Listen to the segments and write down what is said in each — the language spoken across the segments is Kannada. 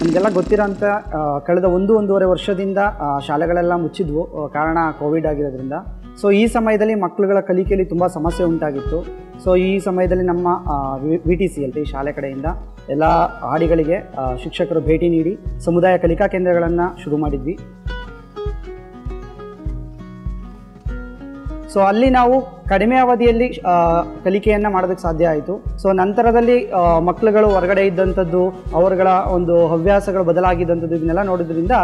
ನಿಮಗೆಲ್ಲ ಗೊತ್ತಿರೋಂಥ ಕಳೆದ ಒಂದೂವರೆ ವರ್ಷದಿಂದ ಶಾಲೆಗಳೆಲ್ಲ ಮುಚ್ಚಿದ್ವು, ಕಾರಣ ಕೋವಿಡ್ ಆಗಿರೋದ್ರಿಂದ. ಸೊ ಈ ಸಮಯದಲ್ಲಿ ಮಕ್ಕಳುಗಳ ಕಲಿಕೆಯಲ್ಲಿ ತುಂಬ ಸಮಸ್ಯೆ ಉಂಟಾಗಿತ್ತು. ಸೊ ಈ ಸಮಯದಲ್ಲಿ ನಮ್ಮ VTCLT ಶಾಲೆ ಕಡೆಯಿಂದ ಎಲ್ಲ ಹಾಡಿಗಳಿಗೆ ಶಿಕ್ಷಕರು ಭೇಟಿ ನೀಡಿ ಸಮುದಾಯ ಕಲಿಕಾ ಕೇಂದ್ರಗಳನ್ನು ಶುರು ಮಾಡಿದ್ವಿ. ಸೊ ಅಲ್ಲಿ ನಾವು ಕಡಿಮೆ ಅವಧಿಯಲ್ಲಿ ಕಲಿಕೆಯನ್ನು ಮಾಡೋದಕ್ಕೆ ಸಾಧ್ಯ ಆಯಿತು. ಸೊ ನಂತರದಲ್ಲಿ ಮಕ್ಕಳುಗಳು ಹೊರಗಡೆ ಇದ್ದಂಥದ್ದು, ಅವರುಗಳ ಒಂದು ಹವ್ಯಾಸಗಳು ಬದಲಾಗಿದ್ದಂಥದ್ದು ಇದನ್ನೆಲ್ಲ ನೋಡೋದ್ರಿಂದ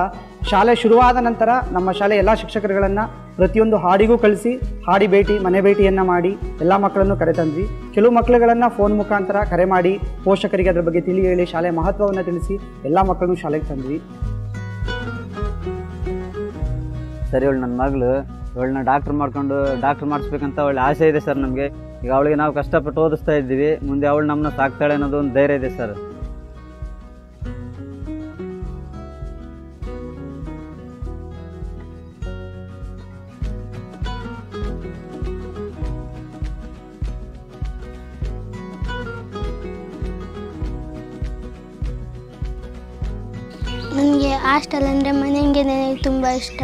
ಶಾಲೆ ಶುರುವಾದ ನಂತರ ನಮ್ಮ ಶಾಲೆ ಎಲ್ಲ ಶಿಕ್ಷಕರುಗಳನ್ನು ಪ್ರತಿಯೊಂದು ಹಾಡಿಗೂ ಕಳಿಸಿ ಹಾಡಿ ಭೇಟಿ, ಮನೆ ಭೇಟಿಯನ್ನು ಮಾಡಿ ಎಲ್ಲ ಮಕ್ಕಳನ್ನು ಕರೆತಂದ್ವಿ. ಕೆಲವು ಮಕ್ಕಳುಗಳನ್ನು ಫೋನ್ ಮುಖಾಂತರ ಕರೆ ಮಾಡಿ ಪೋಷಕರಿಗೆ ಅದರ ಬಗ್ಗೆ ತಿಳಿ ಹೇಳಿ ಶಾಲೆ ಮಹತ್ವವನ್ನು ತಿಳಿಸಿ ಎಲ್ಲ ಮಕ್ಕಳನ್ನು ಶಾಲೆಗೆ ತಂದ್ವಿ. ಸರಿ, ಇವಳು ನನ್ನ ಮಗಳು, ಇವಳನ್ನ ಡಾಕ್ಟ್ರ್ ಮಾಡಿಸ್ಬೇಕಂತ ಒಳ್ಳೆ ಆಸೆ ಇದೆ ಸರ್ ನಮಗೆ. ಈಗ ಅವಳಿಗೆ ನಾವು ಕಷ್ಟಪಟ್ಟು ಓದಿಸ್ತಾ ಇದ್ದೀವಿ, ಮುಂದೆ ಅವಳು ನಮ್ಮನ್ನ ಸಾಕ್ತಾಳೆ ಅನ್ನೋದು ಒಂದು ಧೈರ್ಯ ಇದೆ ಸರ್. ನನಗೆ ಹಾಸ್ಟೆಲ್ ಅಂದರೆ ಮನೆಗೆ ತುಂಬ ಇಷ್ಟ.